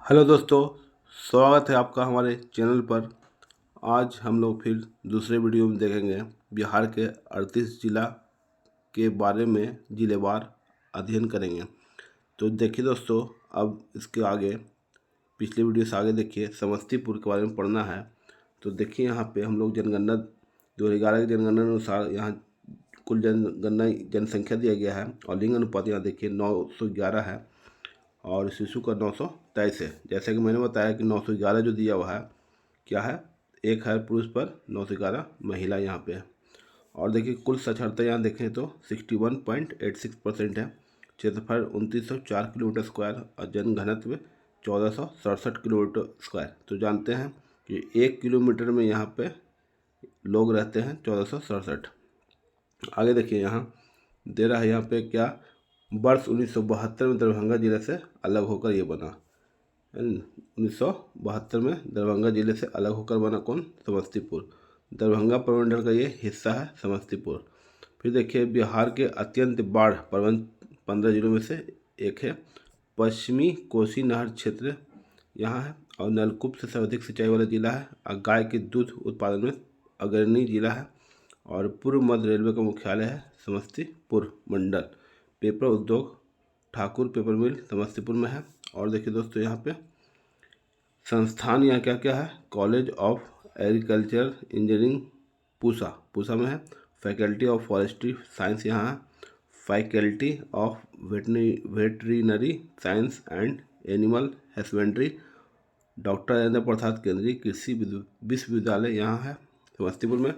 Hello दोस्तों, स्वागत है आपका हमारे चैनल पर। आज हम लोग फिर दूसरे वीडियो में देखेंगे बिहार के 38 जिला के बारे में जिलेवार अध्ययन करेंगे। तो देखिए दोस्तों, अब इसके आगे पिछले वीडियो से आगे देखिए समस्तीपुर के बारे में पढ़ना है। तो देखिए यहाँ पे हम लोग जनगणना 2011 की जनगणना अनुसार यहाँ कुल जनसंख्या दिया गया है और लिंग अनुपात यहाँ देखिए 911 है और शिशु का 923 है। जैसे कि मैंने बताया कि 911 जो दिया हुआ है क्या है, एक है पुरुष पर 911 महिला यहाँ पे है। और देखिए कुल साक्षरता यहाँ देखें तो 61.86% है। क्षेत्रफल 2904 किलोमीटर स्क्वायर और जनघनत्व 1467 किलोमीटर स्क्वायर। तो जानते हैं कि 1 किलोमीटर में यहाँ पे लोग रहते हैं 1467। आगे देखिए यहाँ दे रहा है यहाँ पे क्या, वर्ष 1972 में दरभंगा जिले से अलग होकर ये बना। 1972 में दरभंगा जिले से अलग होकर बना कौन, समस्तीपुर। दरभंगा प्रमंडल का ये हिस्सा है समस्तीपुर। फिर देखिए बिहार के अत्यंत बाढ़ प्रवण 15 जिलों में से एक है। पश्चिमी कोसी नहर क्षेत्र यहाँ है और नलकूप से सर्वाधिक सिंचाई वाला जिला है और गाय के दूध उत्पादन में अग्रणी जिला है। और पूर्व मध्य रेलवे का मुख्यालय है समस्तीपुर मंडल। पेपर उद्योग ठाकुर पेपर मिल समस्तीपुर में है। और देखिए दोस्तों यहाँ पे संस्थान यहाँ क्या क्या है, college of agriculture engineering Pusa में है। फैकल्टी ऑफ फॉरेस्ट्री साइंस यहाँ है। Faculty of veterinary science and animal husbandry doctor Rajendra Prasad केंद्रीय कृषि विश्वविद्यालय यहाँ है समस्तीपुर में।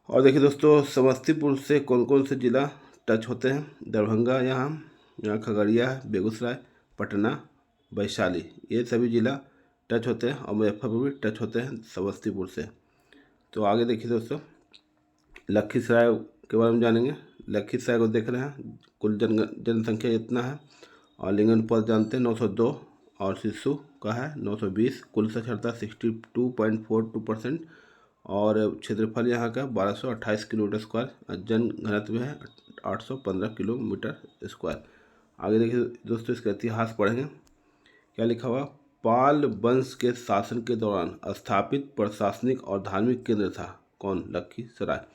और देखिए दोस्तों समस्तीपुर से कौन कौन से जिला टच होते हैं, दरभंगा यहाँ खगड़िया है, बेगूसराय, पटना, वैशाली, ये सभी जिला टच होते हैं और मुजफ्फरपुर भी टच होते हैं समस्तीपुर से। तो आगे देखिए दोस्तों लखीसराय के बारे में जानेंगे। लखीसराय को देख रहे हैं, कुल जनसंख्या इतना है और लिंग अनुपात जानते हैं 902 और शिशु का है 920। कुल साक्षरता 62.42% और क्षेत्रफल यहाँ का 1228 किलोमीटर स्क्वायर और जन घनत्व है 815 किलोमीटर स्क्वायर। आगे देखिए दोस्तों इसका इतिहास पढ़ेंगे। क्या लिखा हुआ, पाल वंश के शासन के दौरान स्थापित प्रशासनिक और धार्मिक केंद्र था कौन, लखीसराय।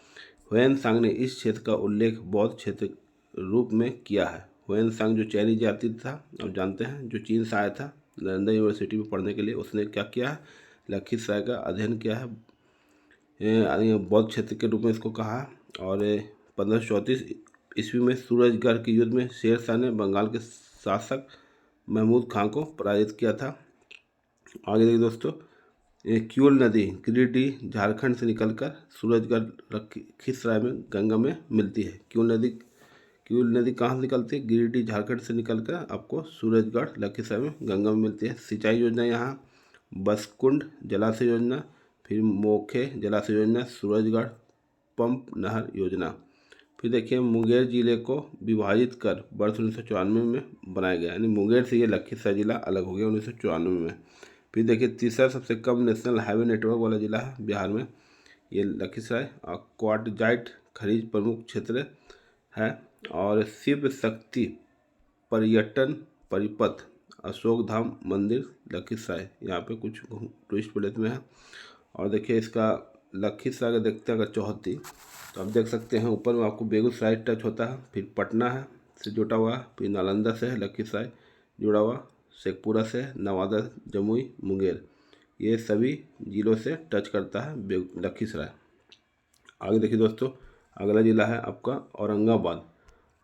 हुएनसांग ने इस क्षेत्र का उल्लेख बौद्ध क्षेत्र रूप में किया है। हुएनसांग जो चैनी जाति था, अब जानते हैं, जो चीन से आया था नालंदा यूनिवर्सिटी में पढ़ने के लिए, उसने क्या किया है, लखीसराय का अध्ययन किया है, बौद्ध क्षेत्र के रूप में इसको कहा। और 1534 ईस्वी में सूरजगढ़ के युद्ध में शेर शाह ने बंगाल के शासक महमूद खां को पराजित किया था। आगे देखिए दोस्तों क्यूल नदी गिरिडीह झारखंड से निकलकर सूरजगढ़ लखीसराय में गंगा में मिलती है। क्यूल नदी कहाँ से निकलती है, गिरिडीह झारखंड से निकलकर आपको सूरजगढ़ लखीसराय में गंगा में मिलती है। सिंचाई योजना यहाँ बसकुंड जलाशय योजना, फिर मोखे जलाशय योजना, सूरजगढ़ पंप नहर योजना। फिर देखिए मुंगेर जिले को विभाजित कर वर्ष 1994 में बनाया गया, यानी मुंगेर से ये लखीसराय जिला अलग हो गया 1994 में। फिर देखिए तीसरा सबसे कम नेशनल हाईवे नेटवर्क वाला जिला है बिहार में ये लखीसराय। और क्वार्टजाइट खनिज प्रमुख क्षेत्र है। और शिव शक्ति पर्यटन परिपथ अशोक धाम मंदिर लखीसराय, यहाँ पे कुछ टूरिस्ट प्लेस में है। और देखिए इसका लखीसराय का देखते हैं अगर चौहत्ती, तो आप देख सकते हैं ऊपर में आपको बेगूसराय टच होता है, फिर पटना है से जुटा हुआ, फिर नालंदा से है लखीसराय जुड़ा हुआ, शेखपुरा से, नवादा, जमुई, मुंगेर, ये सभी जिलों से टच करता है लखीसराय। आगे देखिए दोस्तों अगला जिला है आपका औरंगाबाद।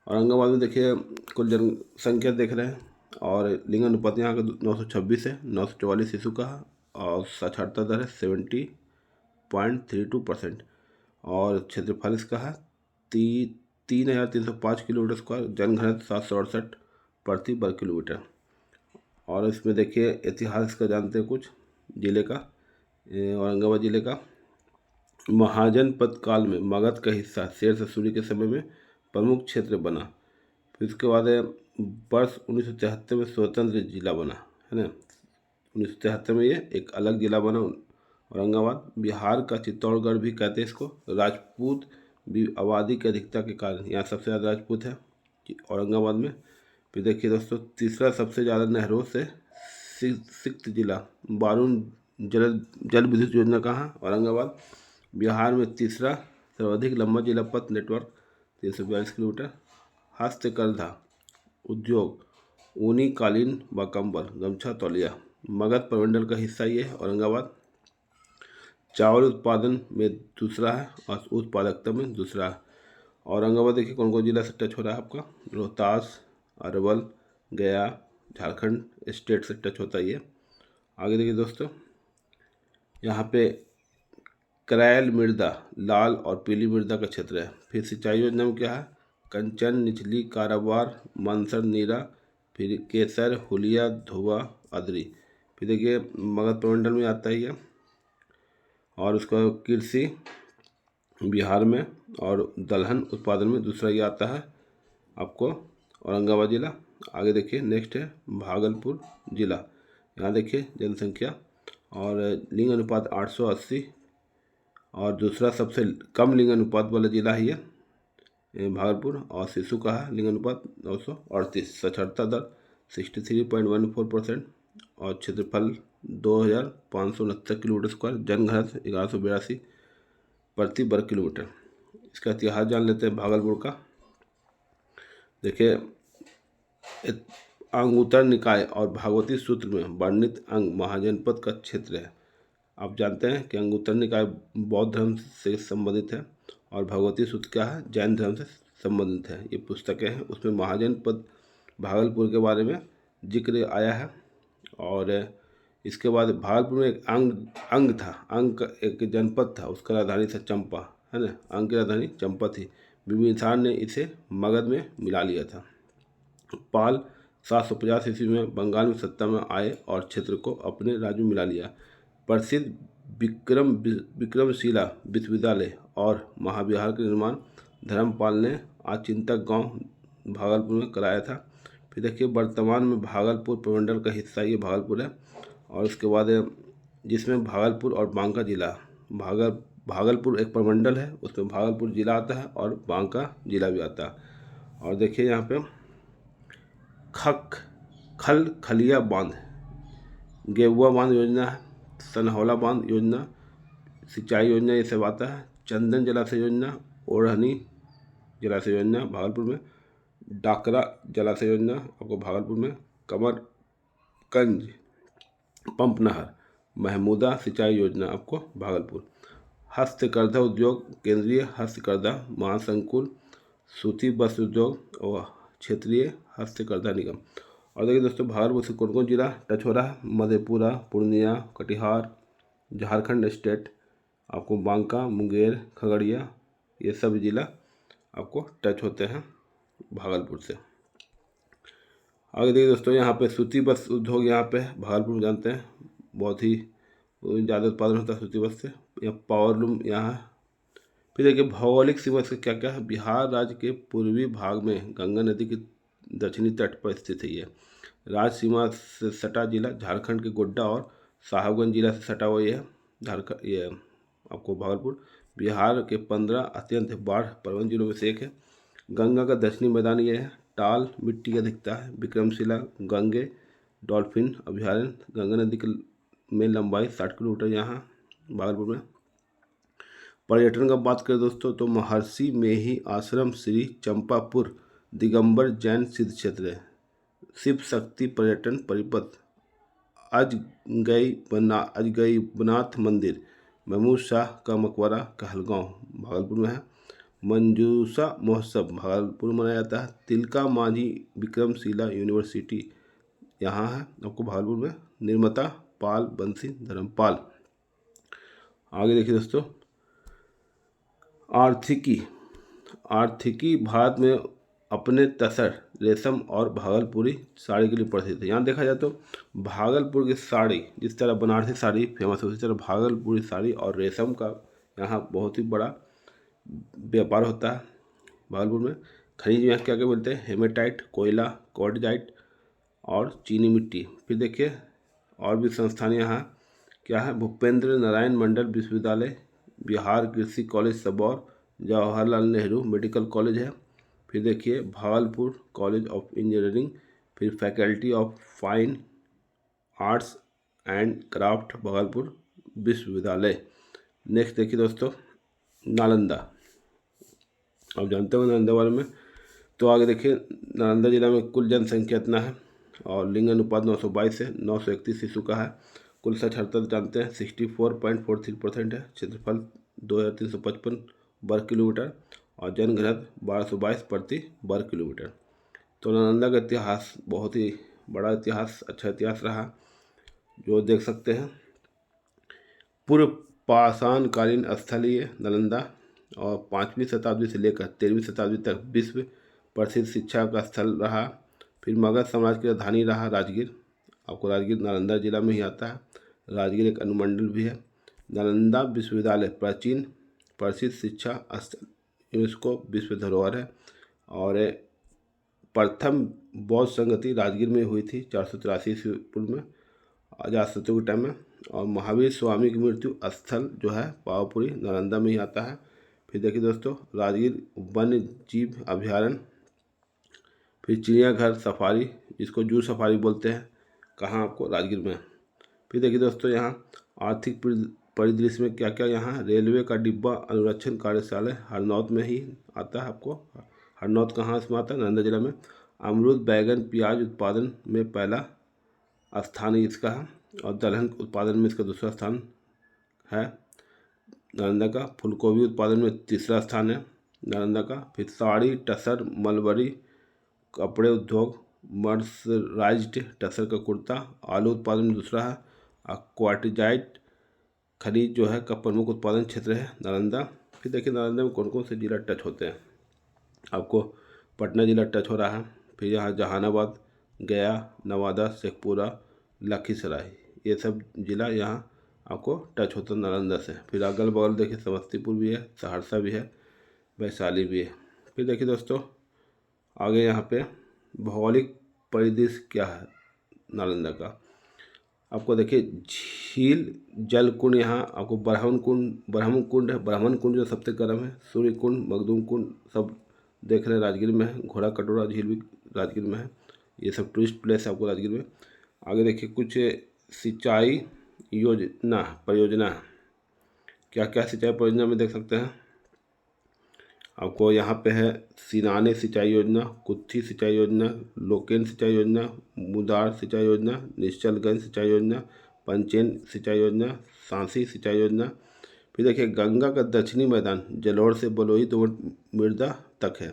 औरंगाबाद में देखिए कुल जनसंख्या देख रहे हैं और लिंग अनुपात यहाँ का 926 है, 944 शिशु का है और साक्षरता दर है 70.32% और क्षेत्रफल इसका है 3,305 किलोमीटर स्क्वायर, जनघनत्व 768 प्रति वर्ग किलोमीटर। और इसमें देखिए इतिहास का जानते हैं कुछ जिले का, औरंगाबाद जिले का महाजनपद काल में मगध का हिस्सा शेर शाह के समय में प्रमुख क्षेत्र बना। फिर उसके बाद वर्ष 1973 में स्वतंत्र जिला बना है ना, 1973 में ये एक अलग जिला बना औरंगाबाद। बिहार का चित्तौड़गढ़ भी कहते हैं इसको, राजपूत आबादी की अधिकता के कारण यहाँ सबसे ज़्यादा राजपूत है औरंगाबाद में। फिर देखिए दोस्तों तीसरा सबसे ज़्यादा नहरों से सिक्त जिला। बारून जल विद्युत योजना कहाँ? औरंगाबाद। बिहार में तीसरा सर्वाधिक लंबा जिला पथ नेटवर्क 342 किलोमीटर। हस्तकरघा उद्योग ऊनी कालीन व कंबल, गमछा, तौलिया, मगध प्रमंडल का हिस्सा ये है औरंगाबाद। चावल उत्पादन में दूसरा है और उत्पादकता में दूसरा है औरंगाबाद। देखिए कौन कौन जिला से टच हो रहा है आपका? रोहतास, अरवल, गया, झारखंड स्टेट से टच होता है ये। आगे देखिए दोस्तों, यहाँ पे करैल मृदा लाल और पीली मृदा का क्षेत्र है। फिर सिंचाई योजना में क्या है? कंचन, निचली कारावार, मानसर, नीरा, फिर केसर, हुलिया, धुआ, अदरी। फिर देखिए मगध प्रमंडल में आता है ये। और उसका कृषि बिहार में और दलहन उत्पादन में दूसरा ये आता है आपको औरंगाबाद जिला। आगे देखिए नेक्स्ट है भागलपुर जिला। यहाँ देखिए जनसंख्या और लिंग अनुपात 880 और दूसरा सबसे कम लिंग अनुपात वाला जिला है ये भागलपुर। और शिशु का है लिंग अनुपात 938, साक्षरता दर 63.14% और क्षेत्रफल 2569 किलोमीटर स्क्वायर, जनघनत्व 1182 प्रति वर्ग किलोमीटर। इसका इतिहास जान लेते हैं भागलपुर का। देखिए अंगुत्तर निकाय और भागवती सूत्र में वर्णित अंग महाजनपद का क्षेत्र है। आप जानते हैं कि अंगुत्तर निकाय बौद्ध धर्म से संबंधित है और भगवती सूत्र क्या है? जैन धर्म से संबंधित है। ये पुस्तकें हैं, उसमें महाजनपद भागलपुर के बारे में जिक्र आया है। और इसके बाद भागलपुर में एक अंग था, अंग का एक जनपद था, उसका राजधानी था चंपा, है ना। अंग की राजधानी चंपा थी। बिंबिसार ने इसे मगध में मिला लिया था। पाल 750 ईस्वी में बंगाल में सत्ता में आए और क्षेत्र को अपने राज्य में मिला लिया। प्रसिद्ध विक्रमशिला विश्वविद्यालय और महाविहार का निर्माण धर्मपाल ने आचिंतक गांव भागलपुर में कराया था। फिर देखिए वर्तमान में भागलपुर प्रमंडल का हिस्सा ये भागलपुर है। और उसके बाद जिसमें भागलपुर और बांका जिला, भागलपुर एक प्रमंडल है, उसमें भागलपुर जिला आता है और बांका जिला भी आता है। और देखिए यहाँ पे खलिया बांध, गेहुआ बांध योजना है, सनहौला बांध योजना, सिंचाई योजना ये सब आता है। चंदन जलाशय योजना, ओढ़नी जलाशय योजना भागलपुर में, डाकरा जलाशय योजना आपको भागलपुर में, कमरगंज पंप नहर, महमूदा सिंचाई योजना आपको भागलपुर। हस्तकरघा उद्योग केंद्रीय हस्तकरघा महासंकुल, सूती वस्त्र उद्योग और क्षेत्रीय हस्तकरघा निगम। और देखिए दोस्तों भागलपुर से कौन कौन जिला टच हो रहा है? मधेपुरा, पूर्णिया, कटिहार, झारखंड स्टेट, आपको बांका, मुंगेर, खगड़िया, ये सब जिला आपको टच होते हैं भागलपुर से। आगे देखिए दोस्तों यहाँ पे सूती वस्त्र उद्योग यहाँ पे भागलपुर में जानते हैं बहुत ही ज़्यादा उत्पादन होता है सूती वस्त्र से। यहाँ पावरलूम यहाँ है। फिर देखिए भौगोलिक सीमा से क्या क्या है? बिहार राज्य के पूर्वी भाग में गंगा नदी के दक्षिणी तट पर स्थित है ये। राज्य सीमा से सटा जिला झारखंड के गोड्डा और साहबगंज जिला से सटा हुआ ये है झारखंड, ये आपको भागलपुर। बिहार के 15 अत्यंत बाढ़ प्रवण जिलों में से एक है। गंगा का दक्षिणी मैदान ये है। टाल मिट्टी का दिखता है। विक्रमशिला गंगे डॉल्फिन अभ्यारण्य, गंगा नदी में लंबाई 60 किलोमीटर यहाँ भागलपुर में। पर्यटन का बात करें दोस्तों तो महर्षि मेही आश्रम श्री चंपापुर दिगंबर जैन सिद्ध क्षेत्र है। शिव शक्ति पर्यटन परिपथ, अजगईबनाथ मंदिर, महमूद शाह का मकबरा कहलगांव भागलपुर में है। मंजूषा महोत्सव भागलपुर मनाया जाता है। तिलका मांझी विक्रमशिला यूनिवर्सिटी यहाँ है आपको भागलपुर में। निर्माता पाल बंसी धर्मपाल। आगे देखिए दोस्तों आर्थिकी भारत में अपने तसर रेशम और भागलपुरी साड़ी के लिए प्रसिद्ध है। यहाँ देखा जाए तो भागलपुर की साड़ी जिस तरह बनारसी साड़ी फेमस है उसी तरह भागलपुरी साड़ी और रेशम का यहाँ बहुत ही बड़ा व्यापार होता है भागलपुर में। खनिज यहाँ क्या क्या मिलते हैं? हेमेटाइट, कोयला, क्वार्टजाइट और चीनी मिट्टी। फिर देखिए और भी संस्थान यहाँ क्या है? भूपेंद्र नारायण मंडल विश्वविद्यालय, बिहार कृषि college Sabour, Jawaharlal Nehru medical college है। फिर देखिए भागलपुर कॉलेज ऑफ इंजीनियरिंग, फिर faculty of fine arts and craft Bhagalpur विश्वविद्यालय। नेक्स्ट देखिए दोस्तों नालंदा। आप जानते हो नालंदा बारे में। तो आगे देखिए नालंदा जिला में कुल जनसंख्या इतना है और लिंग अनुपात 922 है, 931 शिशु का है। कुल साक्षरता जानते हैं 64.43% है। क्षेत्रफल 2355 वर्ग किलोमीटर और जनघनत्व 1222 प्रति वर्ग किलोमीटर। तो नालंदा का इतिहास बहुत ही बड़ा इतिहास, अच्छा इतिहास रहा, जो देख सकते हैं। पूर्व पाषाणकालीन स्थल ये नालंदा और 5वीं शताब्दी से लेकर 13वीं शताब्दी तक विश्व प्रसिद्ध शिक्षा का स्थल रहा। फिर मगध साम्राज्य की राजधानी रहा राजगीर। आपको राजगीर नालंदा जिला में ही आता है। राजगीर एक अनुमंडल भी है। नालंदा विश्वविद्यालय प्राचीन प्रसिद्ध शिक्षा स्थल यूनेस्को विश्व धरोहर है। और प्रथम बौद्ध संगति राजगीर में हुई थी 483 ईस्वी पूर्व में, अजातशत्रु के टाइम में। और महावीर स्वामी की मृत्यु स्थल जो है पावापुरी नालंदा में ही आता है। फिर देखिए दोस्तों राजगीर वन्य जीव अभ्यारण्य, फिर चिड़ियाघर सफारी जिसको जू सफारी बोलते हैं, कहाँ आपको राजगीर में। फिर देखिए दोस्तों यहाँ आर्थिक परिदृश्य में क्या क्या, यहाँ रेलवे का डिब्बा अनुरक्षण कार्यशाला हरनौत में ही आता है। आपको हरनौत कहाँ इसमें आता है, नालंदा जिला में। अमरूद बैगन प्याज उत्पादन में पहला स्थान इसका है और दलहन उत्पादन में इसका दूसरा स्थान है नालंदा का। फूलगोभी उत्पादन में तीसरा स्थान है नालंदा का। फिर साड़ी टसर मलबरी कपड़े उद्योग मर्सराइज्ड टसर का कुर्ता आलू उत्पादन में दूसरा है। क्वार्टिजाइट खनिज जो है का प्रमुख उत्पादन क्षेत्र है नालंदा। फिर देखिए नालंदा में कौन कौन से जिला टच होते हैं। आपको पटना जिला टच हो रहा है। फिर यहाँ जहानाबाद, गया, नवादा, शेखपुरा, लखीसराय, ये सब जिला यहाँ आपको टच होता है नालंदा से। फिर अगल बगल देखिए समस्तीपुर भी है, सहरसा भी है, वैशाली भी है। फिर देखिए दोस्तों आगे यहाँ पे भौगोलिक परिदृश्य क्या है नालंदा का। आपको देखिए झील जल कुंड, यहाँ आपको ब्राह्मण कुंड है। ब्राह्मण कुंड जो सबसे गर्म है। सूर्य कुंड, मखदूम कुंड सब देख रहे हैं राजगीर में है। घोड़ा कटोरा झील भी राजगीर में है। ये सब टूरिस्ट प्लेस है आपको राजगीर में। आगे देखिए कुछ सिंचाई परियोजना, क्या क्या सिंचाई परियोजना में देख सकते हैं। आपको यहाँ पे है सिनाने सिंचाई योजना, कुत्थी सिंचाई योजना, लोकेन सिंचाई योजना, मुदार सिंचाई योजना, निश्चलगंज सिंचाई योजना, पंचेन सिंचाई योजना, सांसी सिंचाई योजना। फिर देखिए गंगा का दक्षिणी मैदान जलोढ़ से बलुई दोमट मृदा तक है।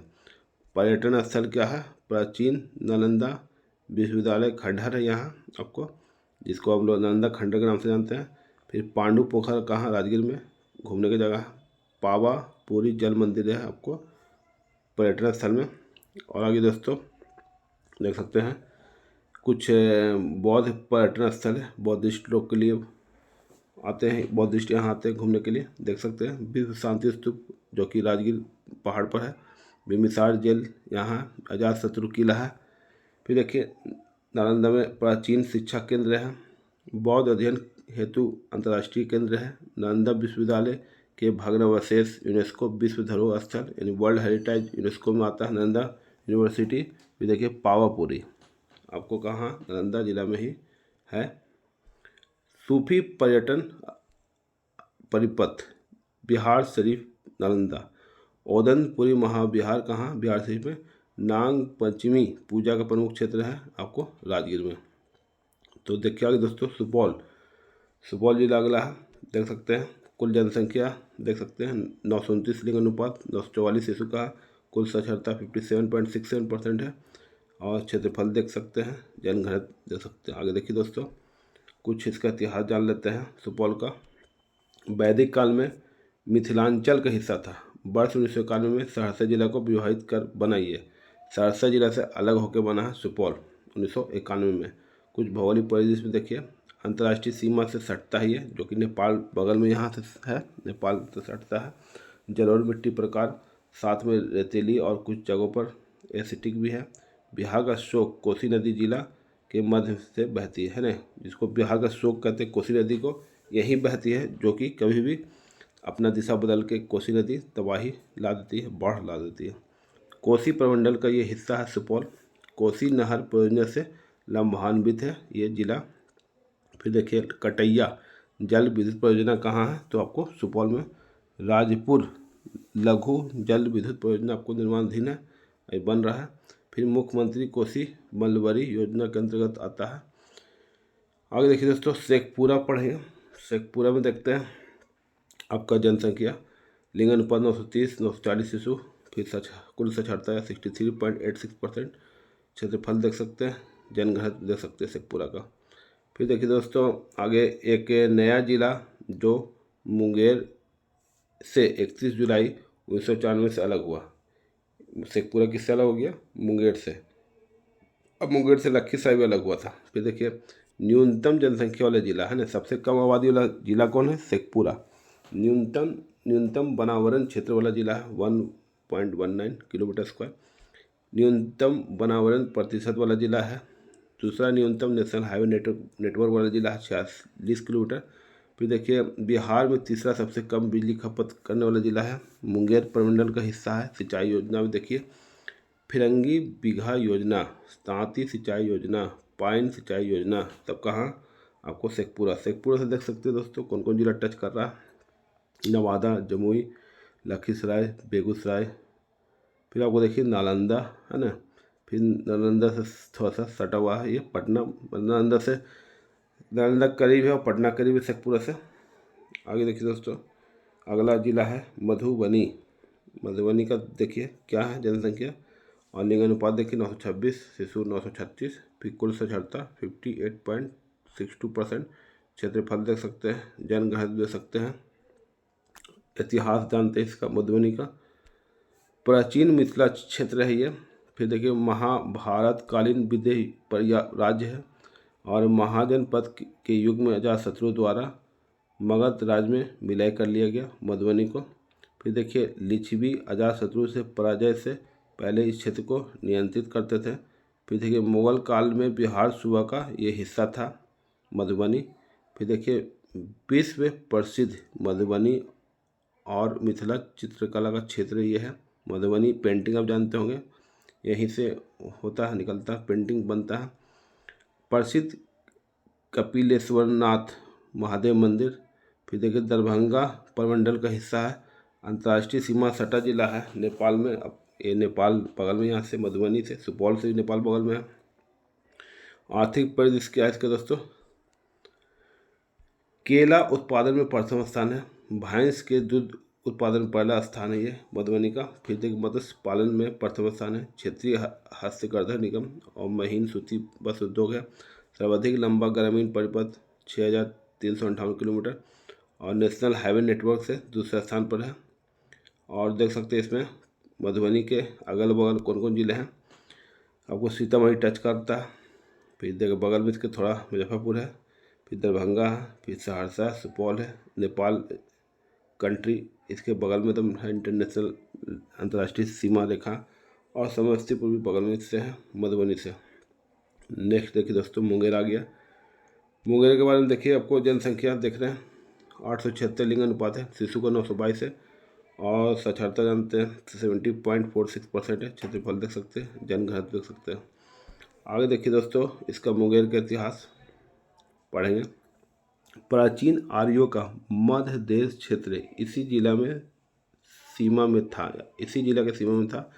पर्यटन स्थल क्या है, प्राचीन नालंदा विश्वविद्यालय खंडहर है यहाँ आपको, जिसको हम लोग नालंदा खंडहर के नाम से जानते हैं। फिर पांडु पोखर कहाँ, राजगीर में घूमने की जगह। पावा पूरी जल मंदिर है आपको पर्यटन स्थल में। और आगे दोस्तों देख सकते हैं कुछ बौद्ध पर्यटन स्थल है, बौद्धिस्ट लोग के लिए आते हैं, बौद्धिस्ट यहाँ आते हैं घूमने के लिए, देख सकते हैं। विश्व शांति स्तूप जो कि राजगीर पहाड़ पर है। बिम्बिसार जेल यहाँ, अजातशत्रु किला है। फिर देखिए नालंदा में प्राचीन शिक्षा केंद्र है, बौद्ध अध्ययन हेतु अंतर्राष्ट्रीय केंद्र है। नालंदा विश्वविद्यालय के भग्नावशेष यूनेस्को विश्व धरोहर स्थल यानी वर्ल्ड हेरिटेज यूनेस्को में आता है नालंदा यूनिवर्सिटी। फिर देखिए पावापुरी आपको कहाँ, नालंदा जिला में ही है। सूफी पर्यटन परिपथ बिहार शरीफ नालंदा। ओदनपुरी महाविहार कहाँ, बिहार शरीफ में। नाग पंचमी पूजा का प्रमुख क्षेत्र है आपको राजगीर में। तो देखिए आगे दोस्तों सुपौल जिला अगला है, देख सकते हैं। कुल जनसंख्या देख सकते हैं 929 लिंग अनुपात 944 शिशु का। कुल साक्षरता 57.67% है। और क्षेत्रफल देख सकते हैं, जनघनत्व देख सकते हैं। आगे देखिए दोस्तों कुछ इसका इतिहास जान लेते हैं सुपौल का। वैदिक काल में मिथिलांचल का हिस्सा था। वर्ष 1991 में सहरसा जिला को विभाजित कर बनाई है। सहरसा जिला से अलग होकर बना है सुपौल 1991 में। कुछ भौगोलिक परिदृश्य में देखिए अंतर्राष्ट्रीय सीमा से सटता ही है, जो कि नेपाल बगल में यहाँ से है, नेपाल से सटता है। जलोढ़ मिट्टी प्रकार, साथ में रेतीली और कुछ जगहों पर एसिटिक भी है। बिहार का शोक कोसी नदी जिला के मध्य से बहती है ना, जिसको बिहार का शोक कहते हैं। कोसी नदी को यही बहती है, जो कि कभी भी अपना दिशा बदल के कोसी नदी तबाही ला देती है, बाढ़ ला देती है। कोसी प्रमंडल का ये हिस्सा है सुपौल। कोसी नहर परियोजना से लाभान्वित है ये जिला। फिर देखिए कटैया जल विद्युत परियोजना कहाँ है, तो आपको सुपौल में राजपुर लघु जल विद्युत परियोजना आपको निर्माणाधीन है, ये बन रहा है। फिर मुख्यमंत्री कोसी मलबरी योजना के अंतर्गत आता है। आगे देखिए दोस्तों शेखपुरा पढ़ेंगे। शेखपुरा में देखते हैं आपका जनसंख्या, लिंग अनुपात 930, 940 शिशु, फिर कुल साक्षरता है 63.86%। क्षेत्रफल देख सकते हैं, जनघनत्व देख सकते हैं शेखपुरा का। फिर देखिए दोस्तों आगे एक नया जिला जो मुंगेर से 31 जुलाई 1994 से अलग हुआ। शेखपुरा किससे अलग हो गया, मुंगेर से। अब मुंगेर से लखीसराय भी अलग हुआ था। फिर देखिए न्यूनतम जनसंख्या वाला जिला है ना, सबसे कम आबादी वाला जिला कौन है, शेखपुरा। न्यूनतम वनावरण क्षेत्र वाला जिला है 1.19 किलोमीटर स्क्वायर। न्यूनतम वनावरण प्रतिशत वाला जिला है। दूसरा न्यूनतम नेशनल हाईवे नेटवर्क वाला जिला है 46 किलोमीटर। फिर देखिए बिहार में तीसरा सबसे कम बिजली खपत करने वाला जिला है, मुंगेर प्रमंडल का हिस्सा है। सिंचाई योजना में देखिए फिरंगी बीघा योजना, तांती सिंचाई योजना, पाइन सिंचाई योजना, सब कहाँ आपको शेखपुरा से देख सकते हैं दोस्तों कौन कौन जिला टच कर रहा है। नवादा, जमुई, लखीसराय, बेगूसराय। फिर आपको देखिए नालंदा है ना, फिर नालंदा से थोड़ा सा सटा हुआ है ये पटना, नालंदा करीब है और पटना करीब है शेखपुरा से। आगे देखिए दोस्तों अगला जिला है मधुबनी का देखिए क्या है जनसंख्या और लिंग अनुपात देखिए 926, शिशु 936, फिर कुल साक्षरता 58.62%। क्षेत्रफल देख सकते हैं, जनघनत्व देख सकते हैं। इतिहास जानते हैं इसका मधुबनी का, प्राचीन मिथिला क्षेत्र है ये। फिर देखिए महाभारतकालीन विदेह राज्य है और महाजनपद के युग में अजातशत्रु द्वारा मगध राज्य में विलय कर लिया गया मधुबनी को। फिर देखिए लिच्छवी अजातशत्रु से पराजय से पहले इस क्षेत्र को नियंत्रित करते थे। फिर देखिए मुगल काल में बिहार सूबा का ये हिस्सा था मधुबनी। फिर देखिए विश्व प्रसिद्ध मधुबनी और मिथिला चित्रकला का क्षेत्र ये है मधुबनी। पेंटिंग आप जानते होंगे, यहीं से होता है, निकलता है, पेंटिंग बनता है। प्रसिद्ध कपिलेश्वरनाथ महादेव मंदिर। फिर देखिए दरभंगा प्रमंडल का हिस्सा है। अंतर्राष्ट्रीय सीमा सटा जिला है नेपाल में। अब ये नेपाल बगल में, यहाँ से मधुबनी से, सुपौल से नेपाल बगल में है। आर्थिक परिदृश्य क्या है इसके दोस्तों, केला उत्पादन में प्रथम स्थान है, भैंस के दूध उत्पादन में पहला स्थान है ये मधुबनी का। फिर देखिए मत्स्य पालन में प्रथम स्थान है। क्षेत्रीय हस्तकरघा निगम और महीन सूती बस उद्योग है। सर्वाधिक लंबा ग्रामीण परिपथ 6358 किलोमीटर और नेशनल हाईवे नेटवर्क से दूसरे स्थान पर है। और देख सकते हैं इसमें मधुबनी के अगल बगल कौन कौन जिले हैं, आपको सीतामढ़ी टच करता है। फिर देखिए बगल में इसके थोड़ा मुजफ्फरपुर है, फिर दरभंगा है, फिर सहरसा, सुपौल है। नेपाल कंट्री इसके बगल में एकदम है, इंटरनेशनल अंतर्राष्ट्रीय सीमा रेखा। और समस्तीपुर भी बगल में इससे है मधुबनी से। नेक्स्ट देखिए दोस्तों मुंगेर आ गया। मुंगेर के बारे में देखिए आपको जनसंख्या देख रहे हैं 876 लिंग अनुपात है, शिशु का 922 है और साक्षरता जानते हैं 70.46% है। क्षेत्रफल देख सकते हैं, जनघनत्व देख सकते हैं। आगे देखिए दोस्तों इसका मुंगेर का इतिहास पढ़ेंगे। प्राचीन आर्यों का मध्य देश क्षेत्र इसी जिला के सीमा में था।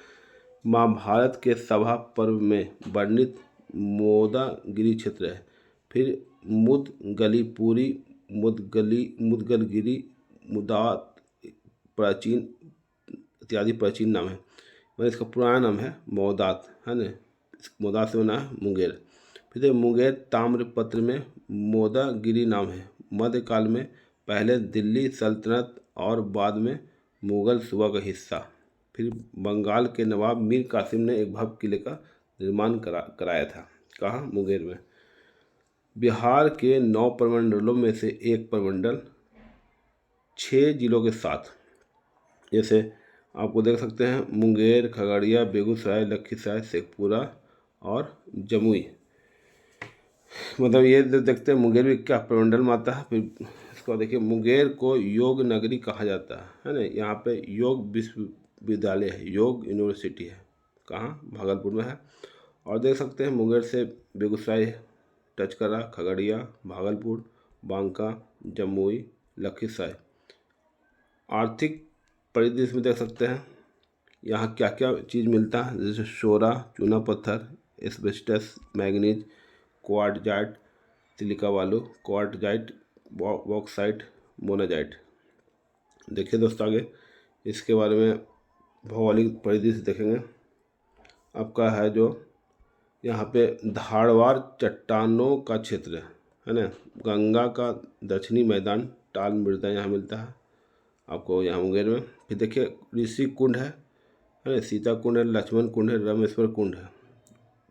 महाभारत के सभा पर्व में वर्णित मोदागिरी क्षेत्र है। फिर मुदगलीपुरी, मुदगलगिरी, मुदात प्राचीन इत्यादि प्राचीन नाम है, मतलब इसका पुराना नाम है मोदात है ना, मोदात से बना है मुंगेर। फिर देखिए मुंगेर ताम्रपत्र में मोदागिरी नाम है। मध्यकाल में पहले दिल्ली सल्तनत और बाद में मुगल सूबा का हिस्सा। फिर बंगाल के नवाब मीर कासिम ने एक भव्य किले का निर्माण कराया था, कहाँ, मुंगेर में। बिहार के 9 प्रमंडलों में से एक प्रमंडल 6 जिलों के साथ, जैसे आपको देख सकते हैं मुंगेर, खगड़िया, बेगूसराय, लखीसराय, शेखपुरा और जमुई, मतलब ये देखते हैं मुंगेर भी क्या प्रमंडल में आता है। फिर इसको देखिए मुंगेर को योग नगरी कहा जाता है ना, यहाँ पे योग विश्वविद्यालय है, योग यूनिवर्सिटी है, कहाँ, भागलपुर में है। और देख सकते हैं मुंगेर से बेगूसराय टच कर रहा, खगड़िया, भागलपुर, बांका, जमुई, लखीसराय। आर्थिक परिदृश्य में देख सकते हैं यहाँ क्या क्या चीज़ मिलता है, जैसे सोरा, चूना पत्थर, एस्बेस्टस, मैंगनीज, क्वार्टजाइट, सिलिका वालू, क्वार्टजाइट, बॉक्साइट, मोनाजाइट। देखिए दोस्तों आगे इसके बारे में भौगोलिक परिदृश्य देखेंगे। आपका है जो यहाँ पे धारवाड़ चट्टानों का क्षेत्र है ना, गंगा का दक्षिणी मैदान, टाल मृदा यहाँ मिलता है आपको यहाँ मुंगेर में। फिर देखिए ऋषि कुंड है ना, सीता कुंड है, लक्ष्मण कुंड है, रामेश्वर कुंड है।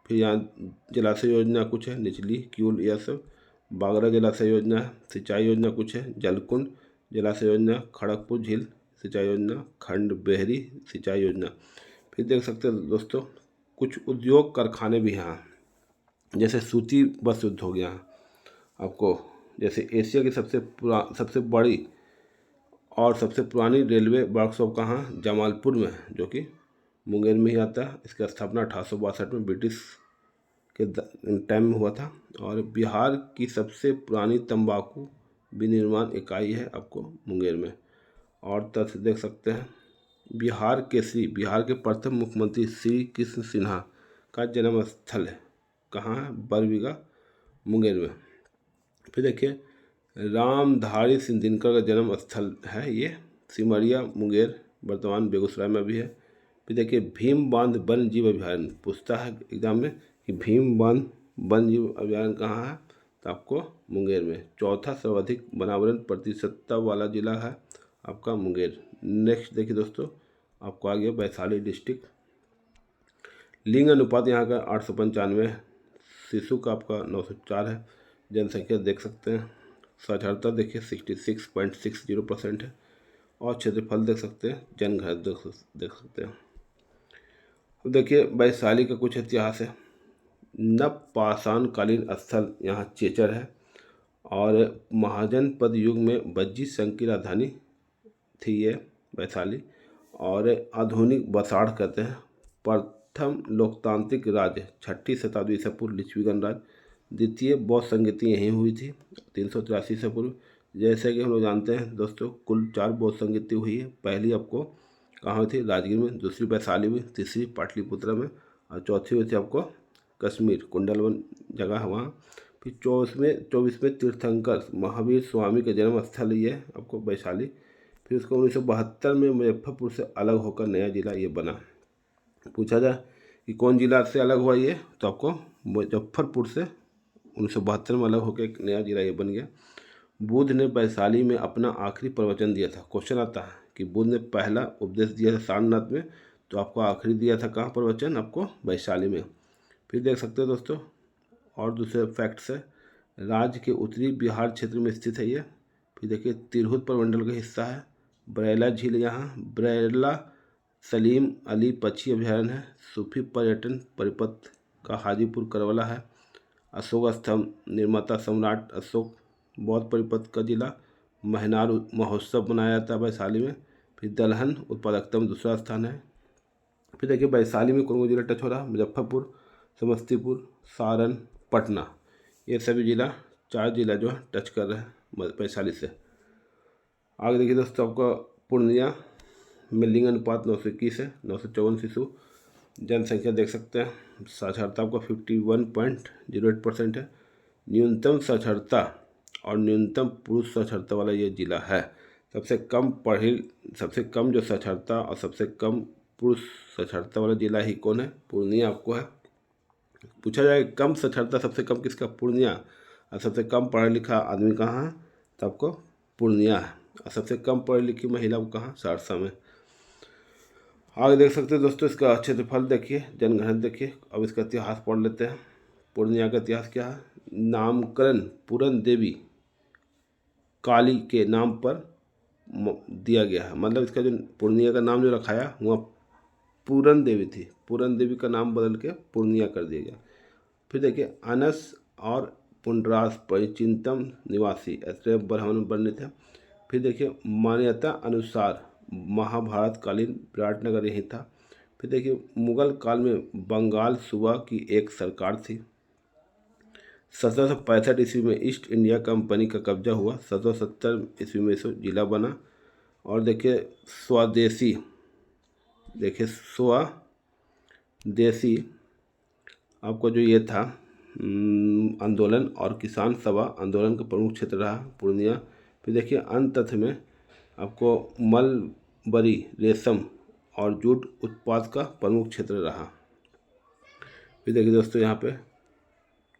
फिर यहाँ जलाशय योजना कुछ है, निचली क्यूल, यह सब। बागरा जलाशय योजना है, सिंचाई योजना कुछ है, जलकुंड जलाशय योजना, खड़गपुर झील सिंचाई योजना, खंड बेहरी सिंचाई योजना। फिर देख सकते हैं दोस्तों कुछ उद्योग कारखाने भी यहाँ, जैसे सूती वस्त्र उद्योग यहाँ आपको, जैसे एशिया की सबसे बड़ी और सबसे पुरानी रेलवे वर्कशॉप कहाँ, जमालपुर में है, जो कि मुंगेर में ही आता है। इसकी स्थापना 1862 में ब्रिटिश के टाइम में हुआ था। और बिहार की सबसे पुरानी तंबाकू विनिर्माण इकाई है आपको मुंगेर में। और तथ्य देख सकते हैं बिहार के प्रथम मुख्यमंत्री श्री कृष्ण सिन्हा का जन्म स्थल है कहाँ है, बरबीघा मुंगेर में। फिर देखिए रामधारी सिंह दिनकर का जन्म स्थल है ये सिमरिया मुंगेर, वर्तमान बेगूसराय में भी है। फिर देखिए भीम बांध वन्य जीव अभयारण्य, पूछता है एग्जाम में कि भीम बांध वन्य जीव अभयारण्य कहाँ है, तो आपको मुंगेर में। चौथा सर्वाधिक वनावरण प्रतिशतता वाला जिला है आपका मुंगेर। नेक्स्ट देखिए दोस्तों आपको आ गया वैशाली डिस्ट्रिक्ट। लिंग अनुपात यहाँ का 895, शिशु का आपका 904 है। जनसंख्या देख सकते हैं, साक्षरता देखिए 66.60% है। और क्षेत्रफल देख सकते हैं, जनघनत्व देख सकते हैं। अब देखिए वैशाली का कुछ इतिहास है। नवपाषाणकालीन स्थल यहाँ चेचर है और महाजनपद युग में बज्जी संघ की राजधानी थी ये वैशाली, और आधुनिक बसाड़ कहते हैं। प्रथम लोकतांत्रिक राज्य 6ठी शताब्दी ईसा पूर्व लिच्छविगण राज, द्वितीय बौद्ध संगति यहीं हुई थी 383 ईसा पूर्व। जैसे कि हम लोग जानते हैं दोस्तों कुल 4 बौद्ध संगति हुई है। पहली आपको कहाँ हुई थी, राजगीर में, दूसरी वैशाली में, तीसरी पाटलिपुत्र में, और चौथी हुई थी आपको कश्मीर, कुंडलवन जगह है वहाँ। फिर 24वें तीर्थंकर महावीर स्वामी का जन्म स्थल ये आपको वैशाली। फिर उसको 1972 में मुजफ्फरपुर से अलग होकर नया जिला ये बना। पूछा जाए कि कौन जिला से अलग हुआ ये, तो आपको मुजफ्फरपुर से 1972 में अलग होकर एक नया जिला ये बन गया। बुद्ध ने वैशाली में अपना आखिरी प्रवचन दिया था। क्वेश्चन आता है कि बुद्ध ने पहला उपदेश दिया था सारनाथ में, तो आपको आखिरी दिया था कहाँ प्रवचन, आपको वैशाली में। फिर देख सकते हो दोस्तों और दूसरे फैक्ट्स है, राज्य के उत्तरी बिहार क्षेत्र में स्थित है ये। फिर देखिए तिरहुत प्रमंडल का हिस्सा है। बरेला झील यहाँ, बरेला सलीम अली पक्षी अभयारण्य है। सूफी पर्यटन परिपथ का हाजीपुर करवला है। अशोक स्तंभ निर्माता सम्राट अशोक, बौद्ध परिपथ का जिला। महनार महोत्सव मनाया जाता है वैशाली में। फिर दलहन उत्पादकता में दूसरा स्थान है। फिर देखिए वैशाली में कौन कौन जिला टच हो रहा है, मुजफ्फरपुर, समस्तीपुर, सारण, पटना, ये सभी जिला 4 जिला जो है टच कर रहे हैं वैशाली से। आगे देखिए दोस्तों आपका पूर्णिया में लिंग अनुपात 921 है, 954 शिशु। जनसंख्या देख सकते हैं, साक्षरता आपका 51.08% है। न्यूनतम साक्षरता और न्यूनतम पुरुष साक्षरता वाला ये जिला है। सबसे कम जो साक्षरता और सबसे कम पुरुष साक्षरता वाला जिला ही कौन है, पूर्णिया आपको है। पूछा जाए कम साक्षरता सबसे कम किसका, पूर्णिया, और सबसे कम पढ़ा लिखा आदमी कहाँ है, तो आपको पूर्णिया है। और सबसे कम पढ़ी लिखी महिला कहाँ, सहरसा में। आगे देख सकते हैं दोस्तों इसका क्षेत्रफल देखिए, जनघनत्व देखिए। अब इसका इतिहास पढ़ लेते हैं। पूर्णिया का इतिहास क्या है, नामकरण पूरन देवी काली के नाम पर दिया गया है। मतलब इसका जो पूर्णिया का नाम जो रखाया वहाँ पूरन देवी थी, पूरन देवी का नाम बदल के पूर्णिया कर दिया गया। फिर देखिए अनस और पुंडरास परिचिंतम निवासी ऐसे ब्राह्मण वर्णित है। फिर देखिए मान्यता अनुसार महाभारत कालीन विराटनगर यही था। फिर देखिए मुगल काल में बंगाल सूबा की एक सरकार थी। 1765 ईस्वी में ईस्ट इंडिया कंपनी का कब्जा हुआ। 1770 ईस्वी में इसे जिला बना। और देखिए स्वदेशी, देखिए स्वदेशी आपको जो ये था आंदोलन और किसान सभा आंदोलन का प्रमुख क्षेत्र रहा पूर्णिया। फिर देखिए अंत तथ्य में आपको मलबरी, रेशम और जूट उत्पाद का प्रमुख क्षेत्र रहा। फिर देखिए दोस्तों यहाँ पे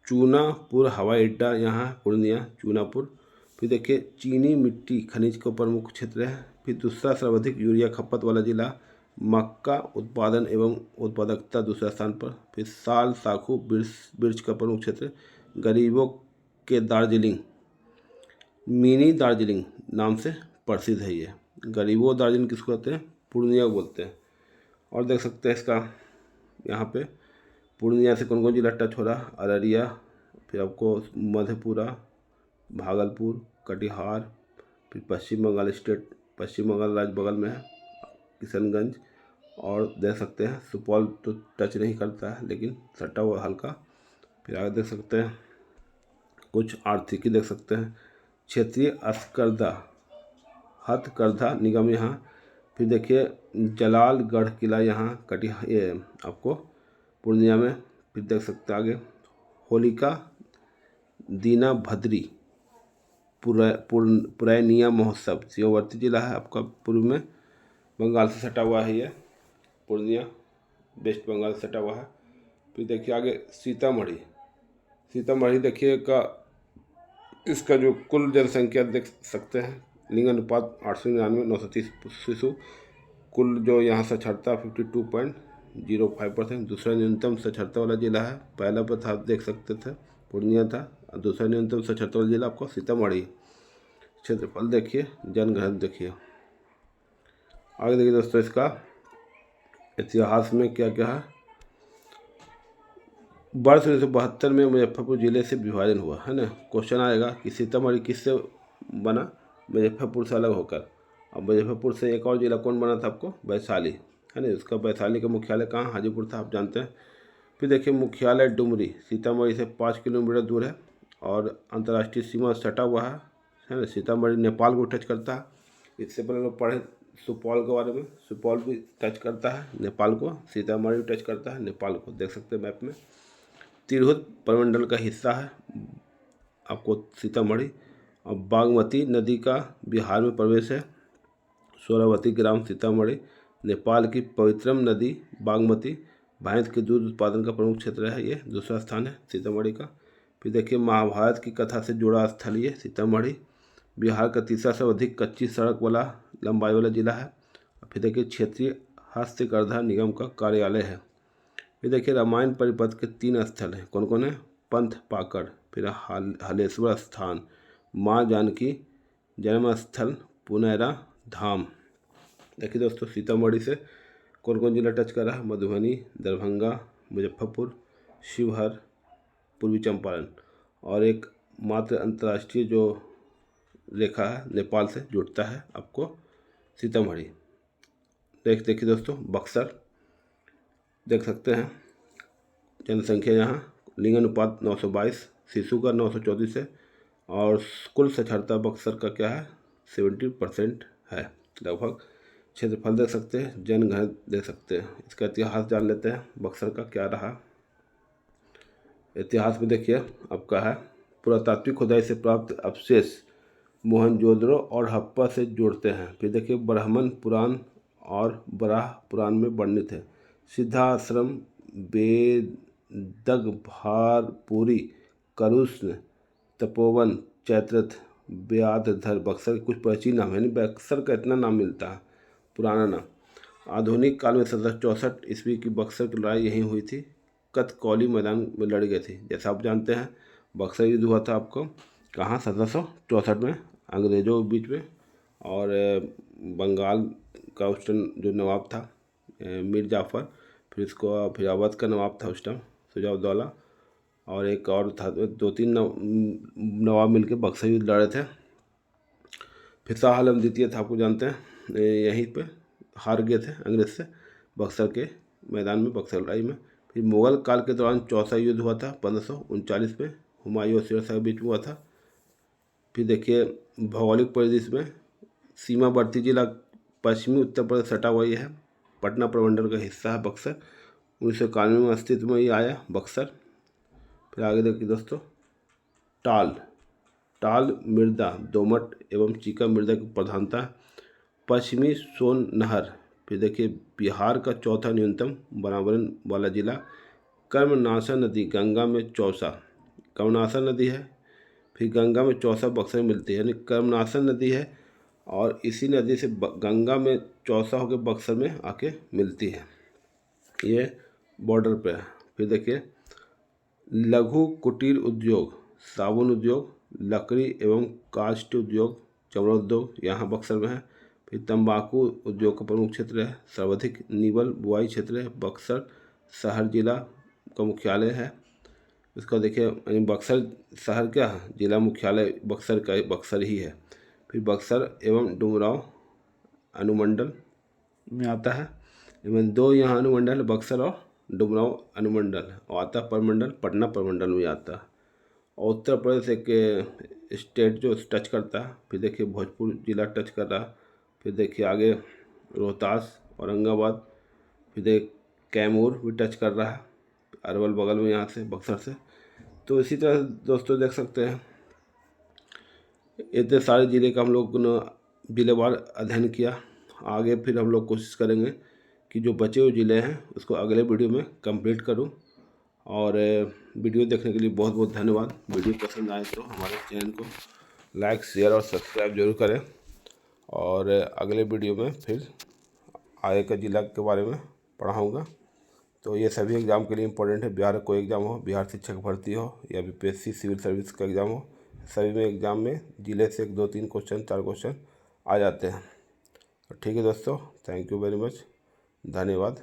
चूनापुर हवाई अड्डा, यहाँ पूर्णिया चूनापुर। फिर देखिए चीनी मिट्टी खनिज का प्रमुख क्षेत्र है। फिर दूसरा सर्वाधिक यूरिया खपत वाला जिला, मक्का उत्पादन एवं उत्पादकता दूसरा स्थान पर। फिर साल साखू वृक्ष का प्रमुख क्षेत्र, गरीबों के दार्जिलिंग, मिनी दार्जिलिंग नाम से प्रसिद्ध है ये। गरीबों दार्जिलिंग किसको कहते हैं? पूर्णिया को बोलते हैं। और देख सकते हैं इसका यहाँ पे पूर्णिया से कौन कौन जिला टच हो रहा, अररिया, फिर आपको मधेपुरा, भागलपुर, कटिहार, फिर पश्चिम बंगाल स्टेट, पश्चिम बंगाल राज्य बगल में है, किशनगंज, और देख सकते हैं सुपौल तो टच नहीं करता है लेकिन सटा हुआ हल्का। फिर आगे देख सकते हैं कुछ आर्थिकी देख सकते हैं, क्षेत्रीय हथकरघा निगम यहाँ। फिर देखिए जलालगढ़ किला यहाँ ये आपको पूर्णिया में। फिर देख सकते हैं आगे होलिका दीना भद्री पुरैनिया महोत्सव, सीमावर्ती जिला है आपका, पूर्व में बंगाल से सटा हुआ है ये पूर्णिया, वेस्ट बंगाल से सटा हुआ है। फिर देखिए आगे सीतामढ़ी देखिए इसका जो कुल जनसंख्या देख सकते हैं, लिंग अनुपात 899, 930 शिशु, कुल जो यहाँ साक्षरता 52.05%। दूसरा न्यूनतम साक्षरता वाला जिला है, पहला पर था देख सकते थे पूर्णिया था, और दूसरा न्यूनतम साक्षरता वाला जिला आपको सीतामढ़ी। क्षेत्रफल देखिए, जनघनत्व देखिए। आगे देखिए दोस्तों इसका इतिहास में क्या क्या है। वर्ष 1972 में मुजफ्फरपुर जिले से विभाजन हुआ है ना। क्वेश्चन आएगा कि सीतामढ़ी किससे बना? मुजफ्फरपुर से अलग होकर। अब मुजफ्फरपुर से एक और जिला कौन बना था आपको? वैशाली, है ना। उसका वैशाली का मुख्यालय कहाँ? हाजीपुर था, आप जानते हैं। फिर देखिए मुख्यालय डुमरी सीतामढ़ी से 5 किलोमीटर दूर है और अंतर्राष्ट्रीय सीमा सटा हुआ है ना। सीतामढ़ी नेपाल को टच करता है। इससे पहले लोग पढ़े सुपौल के बारे में, सुपौल भी टच करता है नेपाल को, सीतामढ़ी भी टच करता है नेपाल को, देख सकते हैं मैप में। तिरहुत प्रमंडल का हिस्सा है आपको सीतामढ़ी। और बागमती नदी का बिहार में प्रवेश है। सोरावती ग्राम सीतामढ़ी। नेपाल की पवित्रम नदी बागमती भैंस के दूध उत्पादन का प्रमुख क्षेत्र है, ये दूसरा स्थान है सीतामढ़ी का। फिर देखिए महाभारत की कथा से जुड़ा स्थल ये सीतामढ़ी। बिहार का तीसरा सर्वाधिक कच्ची सड़क वाला लंबाई वाला जिला है। फिर देखिए क्षेत्रीय हस्तकरघा निगम का कार्यालय है। फिर देखिए रामायण परिपथ के 3 स्थल हैं, कौन कौन है? पंथ पाकड़, फिर हलेश्वर स्थान, माँ जानकी जन्म स्थल, पुनैरा धाम। देखिए दोस्तों सीतामढ़ी से कौन कौन जिला टच कर रहा है? मधुबनी, दरभंगा, मुजफ्फरपुर, शिवहर, पूर्वी चंपारण, और एक मात्र अंतर्राष्ट्रीय जो रेखा है नेपाल से जुड़ता है आपको सीतामढ़ी। देखिए दोस्तों बक्सर देख सकते हैं, जनसंख्या यहाँ लिंग अनुपात 922, शिशु का 934 है, और कुल साक्षरता बक्सर का क्या है? 70% है लगभग। क्षेत्रफल देख सकते हैं, जनघनत्व देख सकते हैं। इसका इतिहास जान लेते हैं, बक्सर का क्या रहा। इतिहास में देखिए आपका है पुरातात्विक खुदाई से प्राप्त अवशेष मोहनजोदड़ो और हड़प्पा से जोड़ते हैं। फिर देखिए ब्राह्मण पुराण और बराह पुराण में वर्णित है। सिद्धाश्रम, बेदगभारपुरी, करुष्ण, तपोवन, चैत्रथ, व्याधधर बक्सर के कुछ प्राचीन नाम है। बक्सर का इतना नाम मिलता है, पुराना नाम। आधुनिक काल में 1764 ईस्वी की बक्सर की लड़ाई यहीं हुई थी, कतकौली मैदान में लड़ी गई थी। जैसा आप जानते हैं बक्सर युद्ध हुआ था आपको कहाँ? 1764 में अंग्रेज़ों के बीच में, और बंगाल का उस टाइम जो नवाब था मीर जाफ़र, फिर अवध का नवाब था उस टाइम सुजाउद्दौला, और एक और था, 2-3 नवाब मिलकर बक्सर युद्ध लड़े थे। फिर शाह आलम द्वितीय था, आपको जानते हैं, यहीं पे हार गए थे अंग्रेज से बक्सर के मैदान में, बक्सर लड़ाई में। फिर मुग़ल काल के दौरान चौसा युद्ध हुआ था 1539 में, हुमायूं और शेरशाह के बीच में हुआ था। फिर देखिए भौगोलिक परिदृश्य में सीमावर्ती जिला पश्चिमी उत्तर प्रदेश सटा हुआ ये है। पटना प्रमंडल का हिस्सा है बक्सर। 1991 में अस्तित्व में ये आया बक्सर। फिर आगे देखिए दोस्तों, टाल मृदा दोमट एवं चिका मृदा की प्रधानता है। पश्चिमी सोन नहर। फिर देखिए बिहार का चौथा न्यूनतम वनावरण वाला जिला। कर्मनाशा नदी गंगा में चौसा, कर्मनाशा नदी है, फिर गंगा में चौसा बक्सर में मिलती है, यानी कर्मनाशा नदी है और इसी नदी से गंगा में चौसा होकर बक्सर में आके मिलती है। ये बॉर्डर पे है। फिर देखिए लघु कुटीर उद्योग, साबुन उद्योग, लकड़ी एवं काष्ठ उद्योग, चमड़ा उद्योग यहाँ बक्सर में है। फिर तंबाकू उद्योग का प्रमुख क्षेत्र है। सर्वाधिक नीबल बुआई क्षेत्र है। बक्सर शहर जिला का मुख्यालय है। इसका देखिए यानी बक्सर शहर क्या है, जिला मुख्यालय बक्सर का बक्सर ही है। फिर बक्सर एवं डुमरांव अनुमंडल में आता है। इनमें दो यहाँ अनुमंडल, बक्सर और डुमरांव अनुमंडल, और आता परमंडल पटना प्रमंडल में आता है। और उत्तर प्रदेश एक स्टेट जो टच करता है। फिर देखिए भोजपुर जिला टच कर रहा है। फिर देखिए आगे रोहतास, औरंगाबाद, फिर देखिए कैमूर भी टच कर रहा है, अरवल बगल में यहाँ से बक्सर से। तो इसी तरह दोस्तों देख सकते हैं इतने सारे ज़िले का हम लोग ने जिलेवार अध्ययन किया। आगे फिर हम लोग कोशिश करेंगे कि जो बचे हुए ज़िले हैं उसको अगले वीडियो में कंप्लीट करूं। और वीडियो देखने के लिए बहुत बहुत धन्यवाद। वीडियो पसंद आए तो हमारे चैनल को लाइक शेयर और सब्सक्राइब जरूर करें। और अगले वीडियो में फिर आगे के ज़िला के बारे में पढ़ाऊँगा। तो ये सभी एग्ज़ाम के लिए इम्पोर्टेंट है। बिहार कोई एग्ज़ाम हो, बिहार शिक्षक भर्ती हो या बीपीएससी सिविल सर्विस का एग्ज़ाम हो, सभी में एग्ज़ाम में ज़िले से 1 2 3 क्वेश्चन 4 क्वेश्चन आ जाते हैं। तो ठीक है दोस्तों, थैंक यू वेरी मच, धन्यवाद।